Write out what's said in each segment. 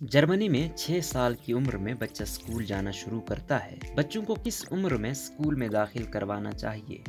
Germany में 6 साल की उम्र में बच्चा स्कूल जाना शुरू करता है। बच्चों को किस उम्र में स्कूल में दाखिल करवाना चाहिए?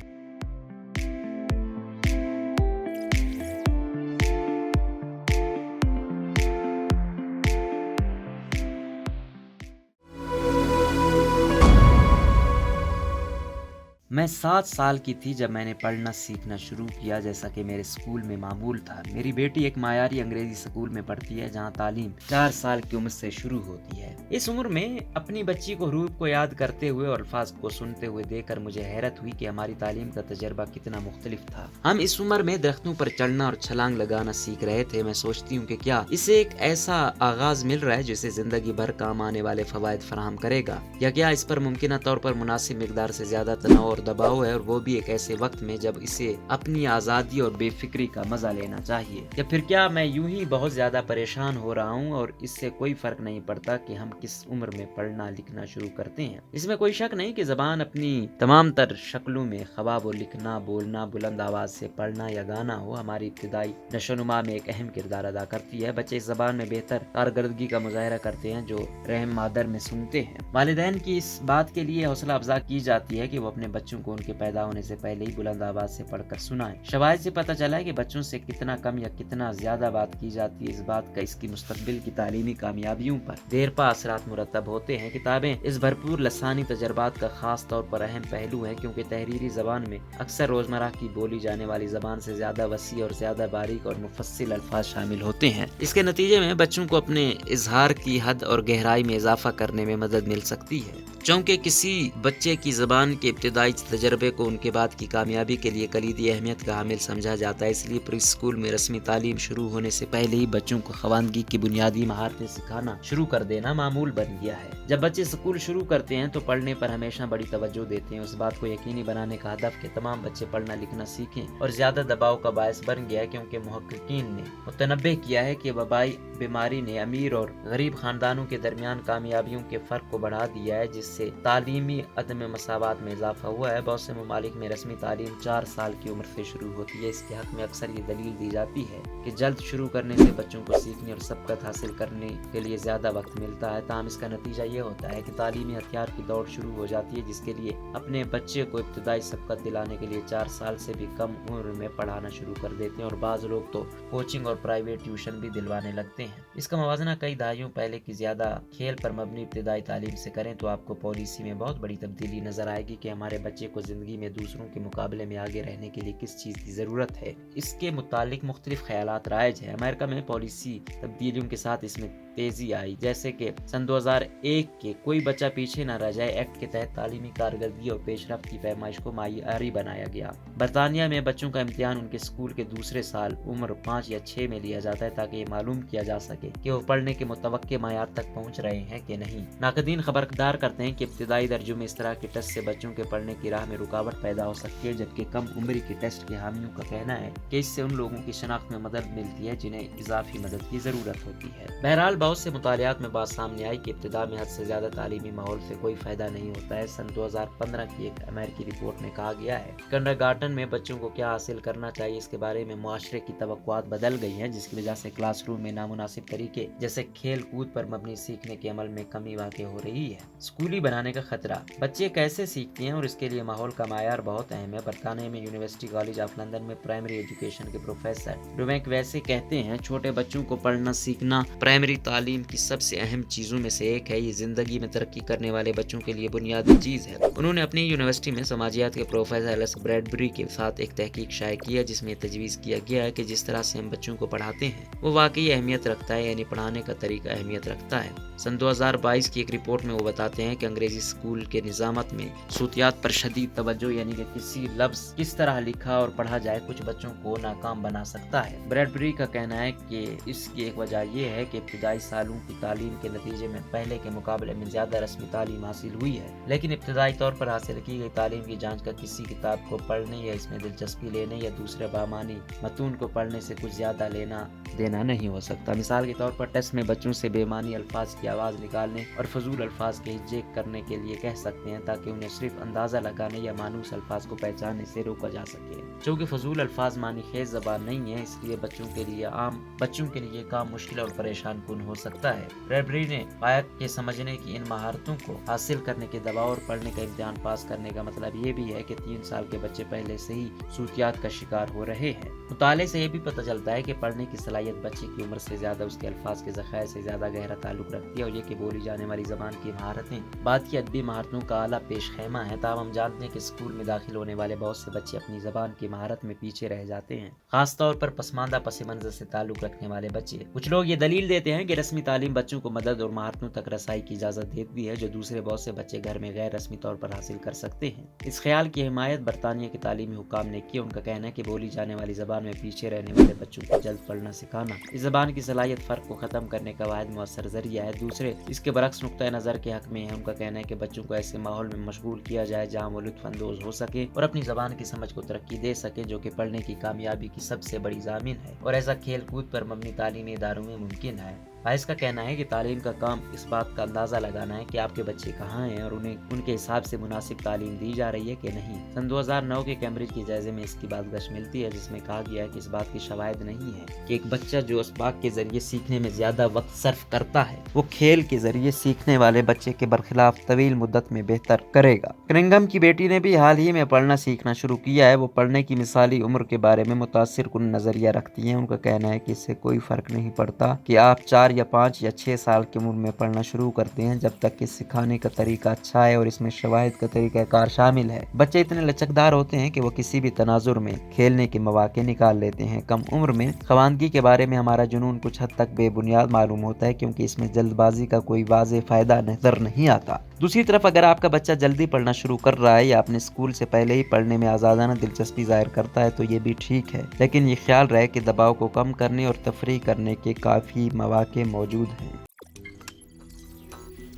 मैं 7 साल की थी जब मैंने पढ़ना सीखना शुरू किया, जैसा कि मेरे स्कूल में मामूल था। मेरी बेटी एक मायारी अंग्रेजी स्कूल में पढ़ती है, जहां तालीम 4 साल की उम्र से शुरू होती है। इस उम्र में अपनी बच्ची को हरूफ को याद करते हुए और अल्फाज को सुनते हुए देखकर मुझे हैरत हुई कि हमारी तालीम का तजर्बा कितना मुख्तलिफ था। हम इस उम्र में दरख्तों पर चढ़ना और छलांग लगाना सीख रहे थे। मैं सोचती हूँ कि क्या इसे एक ऐसा आगाज मिल रहा है जिसे जिंदगी भर काम आने वाले फवायद फराहम करेगा, या क्या इस पर मुमकिन तौर पर मुनासिब मिकदार से ज्यादा तनाव और दबाव है, और वो भी एक ऐसे वक्त में जब इसे अपनी आज़ादी और बेफिक्री का मजा लेना चाहिए। या फिर क्या मैं यूं ही बहुत ज्यादा परेशान हो रहा हूं और इससे कोई फर्क नहीं पड़ता कि हम किस उम्र में पढ़ना लिखना शुरू करते हैं। इसमें कोई शक नहीं कि जबान अपनी तमाम तर शक्लों में, ख्वाब वो लिखना, बोलना, बुलंद आवाज से पढ़ना या गाना हो, हमारी इब्तिदाई नशोनुमा में एक अहम किरदार अदा करती है। बच्चे इस जबान में बेहतर कारकर्दगी का मुजाहरा करते हैं जो रहम मादर में सुनते हैं। वालिदैन की इस बात के लिए हौसला अफजा की जाती है कि वो अपने बच्चों को उनके पैदा होने से पहले ही बुलंद आवाज से पढ़कर सुनाएं। शवाहिद से पता चला है कि बच्चों से कितना कम या कितना ज्यादा बात की जाती है, इस बात का इसकी मुस्तकबिल की तालीमी कामयाबियों पर देरपा असरात मुरतब होते हैं। किताबें इस भरपूर लसानी तजर्बात का खास तौर पर अहम पहलू है, क्योंकि तहरीरी जबान में अक्सर रोजमर्रा की बोली जाने वाली जबान से ज्यादा वसी और ज्यादा बारीक और मुफस्सिल अल्फाज शामिल होते हैं। इसके नतीजे में बच्चों को अपने इजहार की हद और गहराई में इजाफा करने में मदद मिल सकती है। चूंकि किसी बच्चे की जबान के इब्तिदाई तजर्बे को उनके बाद की कामयाबी के लिए कलीदी अहमियत का हामिल समझा जाता है, इसलिए प्री स्कूल में रस्मी तालीम शुरू होने से पहले ही बच्चों को खवानगी की बुनियादी महारतें सिखाना शुरू कर देना मामूल बन गया है। जब बच्चे स्कूल शुरू करते हैं तो पढ़ने पर हमेशा बड़ी तवज्जो देते हैं। उस बात को यकीनी बनाने का हदफ कि तमाम बच्चे पढ़ना लिखना सीखें और ज्यादा दबाव का बायस बन गया है, क्योंकि मुहक्किकीन ने मुतनब्बे किया है कि वबाई बीमारी ने अमीर और गरीब खानदानों के दरमियान कामयाबियों के फर्क को बढ़ा दिया है, जिससे तालीमी अदम मसावत में इजाफा हुआ है। बहुत से ममालिक में रस्मी तालीम 4 साल की उम्र से शुरू होती है। इसके हक में अक्सर ये दलील दी जाती है कि जल्द शुरू करने से बच्चों को सीखने और सबकत हासिल करने के लिए ज्यादा वक्त मिलता है। ताहम इसका नतीजा ये होता है कि तालीमी हथियार की दौड़ शुरू हो जाती है, जिसके लिए अपने बच्चे को इब्तिदाई सबकत दिलाने के लिए 4 साल से भी कम उम्र में पढ़ाना शुरू कर देते हैं, और बाज लोग तो कोचिंग और प्राइवेट ट्यूशन भी दिलवाने लगते हैं। इसका मवाजना कई दहाइयों पहले की ज्यादा खेल पर मबनी इब्तिदाई तालीम से करें तो आपको पॉलिसी में बहुत बड़ी तब्दीली नजर आएगी कि हमारे बच्चे को जिंदगी में दूसरों के मुकाबले में आगे रहने के लिए किस चीज की जरूरत है। इसके मुतालिक मुख्तलिफ ख्यालात राइज है। अमेरिका में पॉलिसी तब्दीलियों के साथ इसमें तेजी आई, जैसे कि सन 2001 के कोई बच्चा पीछे न रह जाए एक्ट के तहत तालीमी कारकर्दगी और पेशरफ्त की पैमाइश को मायारी बनाया गया। बरतानिया में बच्चों का इम्तिहान उनके स्कूल के दूसरे साल उम्र 5 या 6 में लिया जाता है, ताकि ये मालूम किया जा सके कि वो पढ़ने के मुतवक्के मायार तक पहुँच रहे हैं कि नहीं। नाकदीन खबरदार करते हैं कि इब्तिदाई दर्जों में इस तरह के टेस्ट से बच्चों के पढ़ने की राह में रुकावट पैदा हो सकती है, जबकि कम उम्र के टेस्ट के हामियों का कहना है कि इससे उन लोगों की शनाख्त में मदद मिलती है जिन्हें इजाफी मदद की जरूरत होती है। बहरहाल बहुत से मुतालियात में बात सामने आई कि इब्तिदा में हद से ज्यादा तालीमी माहौल से कोई फायदा नहीं होता है। सन 2015 की एक अमेरिकी रिपोर्ट में कहा गया है किंडरगार्टन में बच्चों को क्या हासिल करना चाहिए, इसके बारे में मुआशरे की तवक्कुआत बदल गई है, जिसकी वजह से क्लासरूम में नामुनासिब तरीके जैसे खेल कूद पर मबनी सीखने के अमल में कमी वाक़ हो रही है। स्कूली बनाने का खतरा, बच्चे कैसे सीखते हैं और इसके लिए माहौल का मायार बहुत अहम है। बरतानिया में यूनिवर्सिटी कॉलेज ऑफ लंदन में प्राइमरी एजुकेशन के प्रोफेसर रुमेक वैसे कहते हैं, छोटे बच्चों को पढ़ना सीखना प्राइमरी तालीम की सबसे अहम चीजों में से एक है। ये जिंदगी में तरक्की करने वाले बच्चों के लिए बुनियादी चीज है। उन्होंने अपनी यूनिवर्सिटी में समाजियात के प्रोफेसर एलिस ब्रैडबरी के साथ एक तहकीक शाये की है, जिसमें तजवीज़ किया गया है कि जिस तरह से हम बच्चों को पढ़ाते हैं वो वाकई अहमियत रखता है, यानी पढ़ाने का तरीका अहमियत रखता है। सन 2022 की एक रिपोर्ट में वो बताते हैं कि अंग्रेजी स्कूल के निजामत में सूतियात पर शदीद तवज्जो, यानी कि किसी लफ्ज किस तरह लिखा और पढ़ा जाए कुछ बच्चों को नाकाम बना सकता है। ब्रैडबरी का कहना है कि इसकी एक वजह यह है कि इब्तिदाई सालों की तालीम के नतीजे में पहले के मुकाबले में ज्यादा रस्मी तालीम हासिल हुई है, लेकिन इब्तिदाई तौर पर हासिल की गई तालीम की जांच का किसी किताब को पढ़ने या इसमें दिलचस्पी लेने या दूसरे बामानी मतून को पढ़ने से कुछ ज्यादा लेना देना नहीं हो सकता। मिसाल के तौर पर टेस्ट में बच्चों से बेमानी अल्फाज की आवाज निकालने और फजूल अल्फाज के हिज्जे करने के लिए कह सकते हैं, ताकि उन्हें सिर्फ अंदाजा लगाने या मानूस अल्फाज को पहचानने से रोका जा सके। चूँकि फजूल अल्फाज मानी खेज जबान नहीं है, इसलिए बच्चों के लिए काम मुश्किल और परेशान कुन हो हो सकता है। ब्रैडबरी ने पाया कि समझने की इन महारतों को हासिल करने के दबाव और पढ़ने का इम्तिहान पास करने का मतलब ये भी है कि 3 साल के बच्चे पहले से ही सूतियात का शिकार हो रहे हैं। मुताले से ये भी पता चलता है कि पढ़ने की सलाहियत बच्चे की उम्र से ज्यादा उसके अल्फाज के ज़खायर से ज्यादा गहरा ताल्लुक रखती है और ये कि बोली जाने वाली जबान की महारतें बात की अदबी महारतों का आला पेश खैमा है। ताहम हम जानते हैं कि स्कूल में दाखिल होने वाले बहुत से बच्चे अपनी जबान की महारत में पीछे रह जाते हैं, खासतौर पर पसमानदा पस मंजर से ताल्लुक रखने वाले बच्चे। कुछ लोग ये दलील देते हैं कि रस्मी तालीम बच्चों को मदद और महारतों तक रसाई की इजाजत देती है जो दूसरे बहुत से बच्चे घर में गैर रस्मी तौर पर हासिल कर सकते हैं। इस ख्याल की हिमायत बरतानिया के तालीमी हुकाम ने की। उनका कहना है कि बोली जाने वाली जबान में पीछे रहने वाले बच्चों को जल्द पढ़ना सिखाना इस जबान की सलाहियत फर्क को खत्म करने का वाहिद मुअस्सर जरिया है। दूसरे इसके बरक्स नुक्ता नजर के हक में है। उनका कहना है कि बच्चों को ऐसे माहौल में मशगूल किया जाए जहाँ वो लुत्फ अंदोज हो सके और अपनी जबान की समझ को तरक्की दे सके, जो कि पढ़ने की कामयाबी की सबसे बड़ी जामिन है और ऐसा खेल कूद पर मबनी तालीमी इदारों में मुमकिन है। फाइज का कहना है कि तालीम का काम इस बात का अंदाजा लगाना है कि आपके बच्चे कहाँ हैं और उन्हें उनके हिसाब से मुनासिब तालीम दी जा रही है कि नहीं। सन 2009 के कैम्ब्रिज के जायजे में इसकी बातगश मिलती है जिसमें कहा गया है कि इस बात की शवाहिद नहीं है कि एक बच्चा जो असबाक के जरिए सीखने में ज्यादा वक्त सर्फ करता है वो खेल के जरिए सीखने वाले बच्चे के बरखिलाफ तवील मुद्दत में बेहतर करेगा। कनिंघम की बेटी ने भी हाल ही में पढ़ना सीखना शुरू किया है। वो पढ़ने की मिसाली उम्र के बारे में मुतासिर कुन नजरिया रखती है। उनका कहना है कि इससे कोई फर्क नहीं पड़ता कि आप 4 या 5 या 6 साल की उम्र में पढ़ना शुरू करते हैं, जब तक कि सिखाने का तरीका अच्छा है और इसमें शवाहिद का तरीका कार शामिल है। बच्चे इतने लचकदार होते हैं कि वो किसी भी तनाजुर में खेलने के मौके निकाल लेते हैं। कम उम्र में खवानगी के बारे में हमारा जुनून कुछ हद तक बेबुनियाद मालूम होता है क्योंकि इसमें जल्दबाजी का कोई वाज़ेह फायदा नजर नहीं आता। दूसरी तरफ अगर आपका बच्चा जल्दी पढ़ना शुरू कर रहा है या अपने स्कूल से पहले ही पढ़ने में आज़ादाना दिलचस्पी जाहिर करता है तो ये भी ठीक है, लेकिन ये ख्याल रहे कि दबाव को कम करने और तफरीह करने के काफ़ी मौके मौजूद हैं।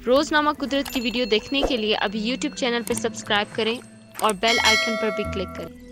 रोजनामा कुदरत की वीडियो देखने के लिए अभी YouTube चैनल पर सब्सक्राइब करें और बेल आइकन पर भी क्लिक करें।